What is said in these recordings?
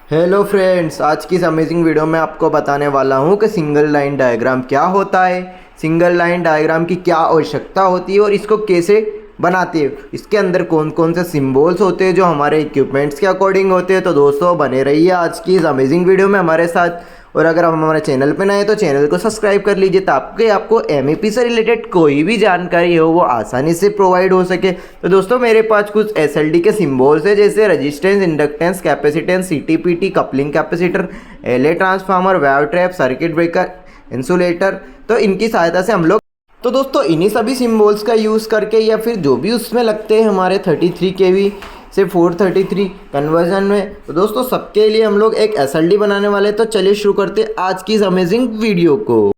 Hello friends, आज की इस अमेजिंग वीडियो में आपको बताने वाला हूं कि सिंगल लाइन डायग्राम क्या होता है, सिंगल लाइन डायग्राम की क्या आवश्यकता होती है और इसको कैसे बनाते हैं, इसके अंदर कौन कौन से सिंबल्स होते हैं जो हमारे इक्विपमेंट्स के अकॉर्डिंग होते हैं। तो दोस्तों बने रहिए आज की इस अमेजिंग वीडियो में हमारे साथ। और अगर हम हमारे चैनल पर नए हैं तो चैनल को सब्सक्राइब कर लीजिए ताकि आपको एमईपी से रिलेटेड कोई भी जानकारी हो वो आसानी से प्रोवाइड हो सके। तो दोस्तों मेरे पास कुछ एसएलडी के सिंबल्स है, जैसे resistance, inductance, capacitance, CTPT, coupling capacitor, LA transformer, wave trap, circuit breaker, insulator. तो इनकी सहायता से हम लोग तो दोस्तों इन्हीं सभी सिंबल्स का यूज़ करके या फिर जो भी उसमें लगते हैं हमारे 33 केवी से 433 कन्वर्जन में, तो दोस्तों सबके लिए हम लोग एक एसएलडी बनाने वाले हैं। तो चलिए शुरू करते हैं आज की इस अमेजिंग वीडियो को।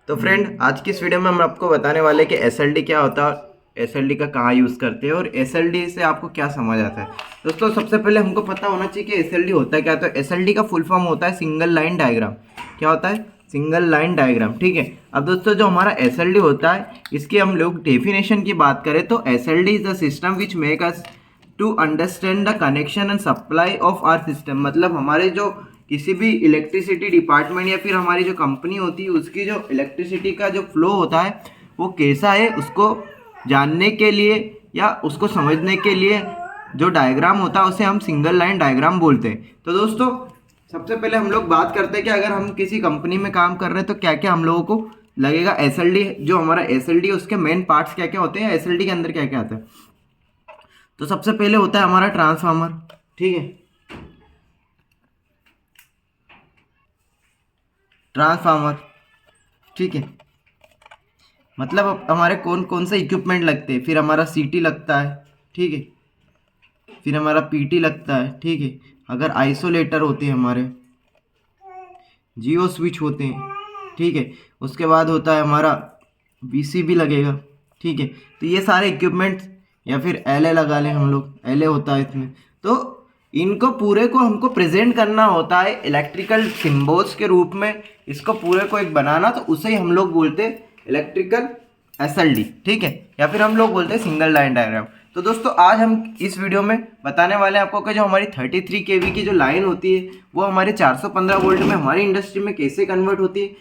तो फ्रेंड, आज की इस वीडियो में हम आपको बताने वाले हैं कि एसएलडी क्या होता है, एसएलडी का कहाँ यूज़ करते हैं और एसएलडी से आपको क्या समझ आता है। दोस्तों सबसे पहले हमको पता होना चाहिए कि एसएलडी होता है क्या। तो एसएलडी का फुल फॉर्म होता है सिंगल लाइन डायग्राम। क्या होता है? Single line diagram. ठीक है। अब दोस्तों जो हमारा एसएलडी होता है, इसकी हम लोग डेफिनेशन की बात करें तो SLD is the system which make us to understand the connection and supply of our system. मतलब हमारे जो किसी भी इलेक्ट्रिसिटी डिपार्टमेंट या फिर हमारी जो कंपनी होती है उसकी जो इलेक्ट्रिसिटी का जो फ्लो होता है वो कैसा है, उसको जानने के लिए या उसको समझने के लिए जो डायग्राम होता है उसे हम सिंगल लाइन डायग्राम बोलते हैं। तो दोस्तों सबसे पहले हम लोग बात करते हैं कि अगर हम किसी कंपनी में काम कर रहे हैं तो क्या क्या हम लोगों को लगेगा। एसएलडी, जो हमारा एसएलडी है उसके मेन पार्ट्स क्या क्या होते हैं, एसएलडी के अंदर क्या क्या आता है। तो सबसे पहले होता है हमारा ट्रांसफार्मर। ठीक है, ट्रांसफार्मर। ठीक है, मतलब अब हमारे कौन कौन से इक्विपमेंट लगते हैं। फिर हमारा सीटी लगता है। ठीक है, फिर हमारा पीटी लगता है। ठीक है, अगर आइसोलेटर होते हैं हमारे, जियो स्विच होते हैं। ठीक है, उसके बाद होता है हमारा वीसीबी लगेगा। ठीक है, तो ये सारे इक्विपमेंट्स, या फिर एलए लगा लें हम लोग, एलए होता है इसमें। तो इनको पूरे को हमको प्रेजेंट करना होता है इलेक्ट्रिकल सिम्बल्स के रूप में। इसको पूरे को एक बनाना, तो उसे ही हम लोग बोलते हैं इलेक्ट्रिकल एसएलडी। ठीक है, या फिर हम लोग बोलते हैं सिंगल लाइन डायग्राम। तो दोस्तों आज हम इस वीडियो में बताने वाले हैं आपको कि जो हमारी 33 केवी की जो लाइन होती है वो हमारे 415 वोल्ट में हमारी इंडस्ट्री में कैसे कन्वर्ट होती है,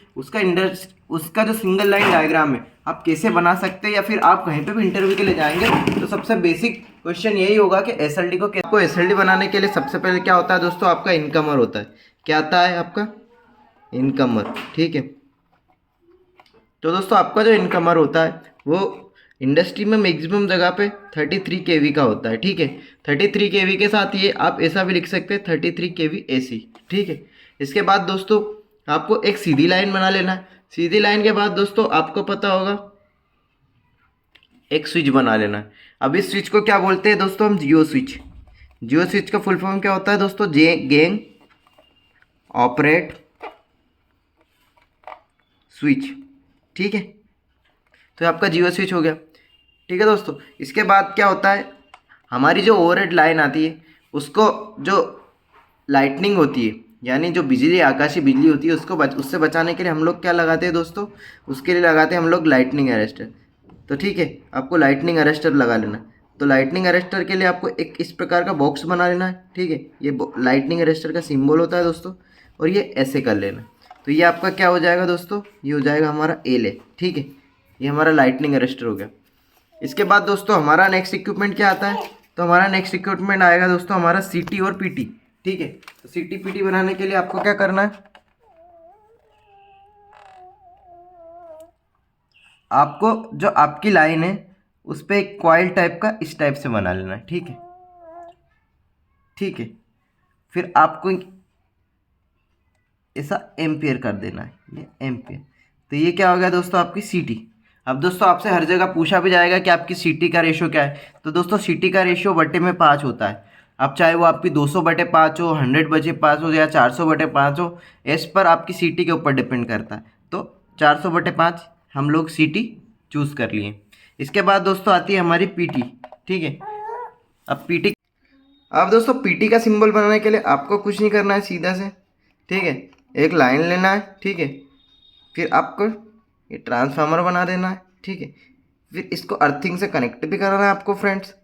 उसका जो सिंगल लाइन डायग्राम है आप कैसे बना सकते हैं, या फिर आप कहीं पे भी इंटरव्यू के लिए जाएंगे तो सबसे बेसिक क्वेश्चन यही होगा कि एसएलडी को आपको एसएलडी बनाने के लिए सबसे पहले क्या होता है दोस्तों, आपका इनकमर होता है। क्या आता है आपका? इनकमर। ठीक है, तो दोस्तों आपका जो इनकमर होता है वो इंडस्ट्री में मैक्सिमम जगह पे 33 केवी का होता है। ठीक है, 33 केवी के साथ ये आप ऐसा भी लिख सकते हैं 33 केवी एसी। ठीक है, इसके बाद दोस्तों आपको एक सीधी लाइन बना लेना है। सीधी लाइन के बाद दोस्तों आपको पता होगा एक स्विच बना लेना है। अब इस स्विच को क्या बोलते हैं दोस्तों? हम जियो स्विच। जियो स्विच का फुल फॉर्म क्या होता है दोस्तों? Gain operate switch. ठीक है, तो आपका जियो स्विच हो गया। ठीक है दोस्तों, इसके बाद क्या होता है, हमारी जो ओवरहेड लाइन आती है उसको जो लाइटनिंग होती है, यानी जो बिजली, आकाशीय बिजली होती है, उससे बचाने के लिए हम लोग क्या लगाते हैं दोस्तों? उसके लिए लगाते हैं हम लोग लाइटनिंग अरेस्टर। तो ठीक है, आपको लाइटनिंग अरेस्टर लगा लेना है। तो लाइटनिंग अरेस्टर के लिए आपको एक इस प्रकार का बॉक्स बना लेना है। ठीक है, ये लाइटनिंग अरेस्टर का सिंबल होता है दोस्तों, और ये ऐसे कर लेना। तो ये आपका क्या हो जाएगा दोस्तों? ये हो जाएगा हमारा एल। ठीक है, ये हमारा लाइटनिंग अरेस्टर हो गया। इसके बाद दोस्तों हमारा नेक्स्ट इक्विपमेंट क्या आता है? तो हमारा नेक्स्ट इक्विपमेंट आएगा दोस्तों हमारा सीटी और पीटी। ठीक है, तो सीटी पीटी बनाने के लिए आपको क्या करना है, आपको जो आपकी लाइन है उस पर एक कॉइल टाइप का इस टाइप से बना लेना है। ठीक है, ठीक है, फिर आपको ऐसा एम्पियर कर देना है, ये एम्पियर। तो ये क्या हो गया दोस्तों? आपकी सीटी। अब दोस्तों आपसे हर जगह पूछा भी जाएगा कि आपकी सीटी का रेशियो क्या है। तो दोस्तों सीटी का रेशियो बटे में 5 होता है। अब चाहे वो आपकी 200/5 हो, 100/5 हो, या 400/5 हो, इस पर आपकी सीटी के ऊपर डिपेंड करता है। तो 400/5 हम लोग सीटी चूज़ कर लिए। इसके बाद दोस्तों आती है हमारी पीटी। ठीक है, अब पीटी, अब दोस्तों पीटी का सिंबल बनाने के लिए आपको कुछ नहीं करना है, सीधा से ठीक है एक लाइन लेना है। ठीक है, फिर आपको ये ट्रांसफार्मर बना देना है। ठीक है, फिर इसको अर्थिंग से कनेक्ट भी कराना है आपको फ्रेंड्स।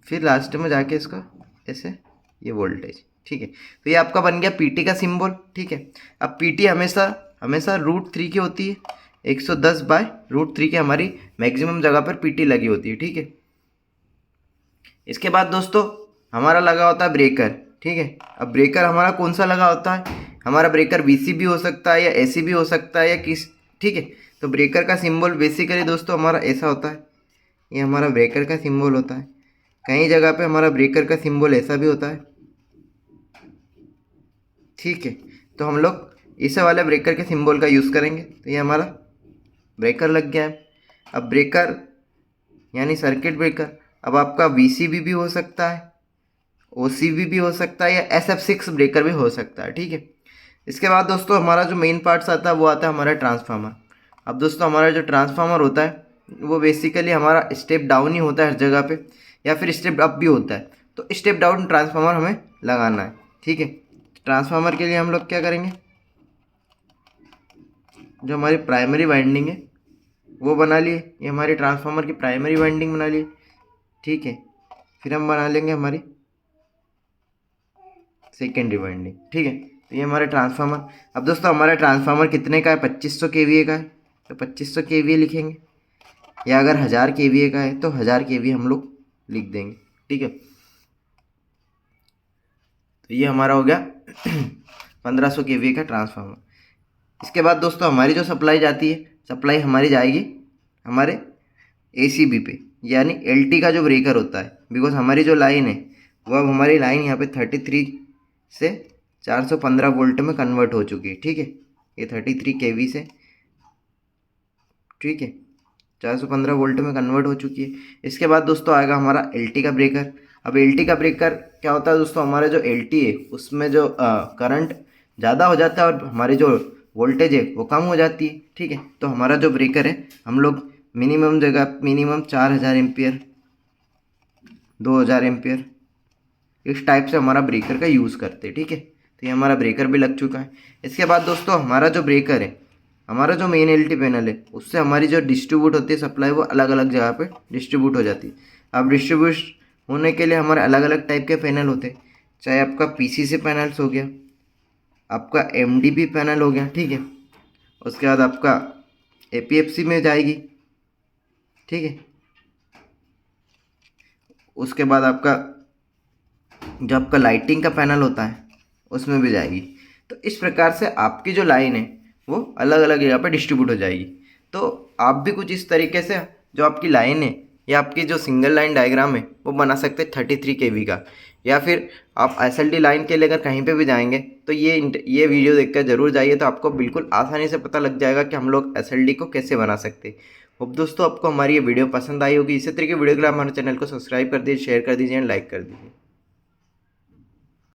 फिर लास्ट में जाके इसका ऐसे ये वोल्टेज, ठीक है। तो ये आपका बन गया पीटी का सिंबल, ठीक है। अब पीटी हमेशा हमेशा √3 की होती है, 110/√3 की हमारी मैक्सिमम जगह पर पीटी लगी होती है, ठीक है। इसके बाद दोस्तों हमारा लगा होता है ब्रेकर, ठीक है। अब ब्रेकर हमारा कौन सा लगा होता है, हमारा ब्रेकर वीसी भी हो सकता है या एसी भी हो सकता है या किस, ठीक है। तो ब्रेकर का सिंबल बेसिकली दोस्तों हमारा ऐसा होता है, ये हमारा ब्रेकर का सिंबल होता है। कई जगह पे हमारा ब्रेकर का सिंबल ऐसा भी होता है, ठीक है। तो हम लोग इस वाले ब्रेकर के सिंबल का यूज़ करेंगे। तो ये हमारा ब्रेकर लग गया है। अब ब्रेकर यानी सर्किट ब्रेकर, अब आपका वीसीबी भी हो सकता है, ओसीबी भी हो सकता है या SF6 ब्रेकर भी हो सकता है, ठीक है। इसके बाद दोस्तों हमारा जो मेन पार्ट्स आता है वो आता है हमारा ट्रांसफार्मर। अब दोस्तों हमारा जो ट्रांसफार्मर होता है वो बेसिकली हमारा स्टेप डाउन ही होता है हर जगह पे, या फिर स्टेप अप भी होता है। तो स्टेप डाउन ट्रांसफार्मर हमें लगाना है, ठीक है। ट्रांसफार्मर के लिए हम लोग क्या करेंगे, जो हमारी प्राइमरी वाइंडिंग है वो बना लिए, ये हमारी ट्रांसफार्मर की प्राइमरी वाइंडिंग बना लिए, ठीक है। फिर हम बना लेंगे हमारी सेकेंडरी वाइंडिंग, ठीक है। तो ये हमारे ट्रांसफार्मर। अब दोस्तों हमारा ट्रांसफार्मर कितने का है, 2500 kVA का है, तो 2500 kVA लिखेंगे, या अगर 1000 kVA का है तो 1000 kVA हम लोग लिख देंगे, ठीक है। तो ये हमारा हो गया 1500 kVA का ट्रांसफार्मर। इसके बाद दोस्तों हमारी जो सप्लाई जाती है, सप्लाई हमारी जाएगी हमारे ACB पे, यानी LT का जो ब्रेकर होता है। बिकॉज हमारी जो लाइन है वो अब हमारी लाइन यहाँ पे 33 से 415 वोल्ट में कन्वर्ट हो चुकी है, ठीक है। ये 33 kV से, ठीक है, 415 वोल्ट में कन्वर्ट हो चुकी है। इसके बाद दोस्तों आएगा हमारा LT का ब्रेकर। अब LT का ब्रेकर क्या होता है दोस्तों, हमारा जो LT है उसमें जो करंट ज़्यादा हो जाता है और हमारी जो वोल्टेज है वो कम हो जाती है, ठीक है। तो हमारा जो ब्रेकर है हम लोग मिनिमम 4000 एम्पियर, 2000 एम्पियर इस टाइप से हमारा ब्रेकर का यूज़ करते हैं, ठीक है। तो ये हमारा ब्रेकर भी लग चुका है। इसके बाद दोस्तों हमारा जो ब्रेकर है, हमारा जो मेन LT पैनल है उससे हमारी जो डिस्ट्रीब्यूट होती है सप्लाई वो अलग अलग जगह पे डिस्ट्रीब्यूट हो जाती है। अब डिस्ट्रीब्यूट होने के लिए हमारे अलग अलग टाइप के पैनल होते हैं, चाहे आपका PCC पैनल्स हो गया, आपका MDP पैनल हो गया, ठीक है। उसके बाद आपका APFC में जाएगी, ठीक है। उसके बाद आपका जो आपका लाइटिंग का पैनल होता है उसमें भी जाएगी। तो इस प्रकार से आपकी जो लाइन है वो अलग अलग जगह पर डिस्ट्रीब्यूट हो जाएगी। तो आप भी कुछ इस तरीके से जो आपकी लाइन है या आपकी जो सिंगल लाइन डायग्राम है वो बना सकते हैं 33 kV का, या फिर आप SLD लाइन के लिए अगर कहीं पे भी जाएंगे तो ये वीडियो देखकर ज़रूर जाइए, तो आपको बिल्कुल आसानी से पता लग जाएगा कि हम लोग SLD को कैसे बना सकते हैं। अब दोस्तों आपको हमारी ये वीडियो पसंद आई होगी। इसी तरह की वीडियो के लिए हमारे चैनल को सब्सक्राइब कर दीजिए, शेयर कर दीजिए एंड लाइक कर दीजिए।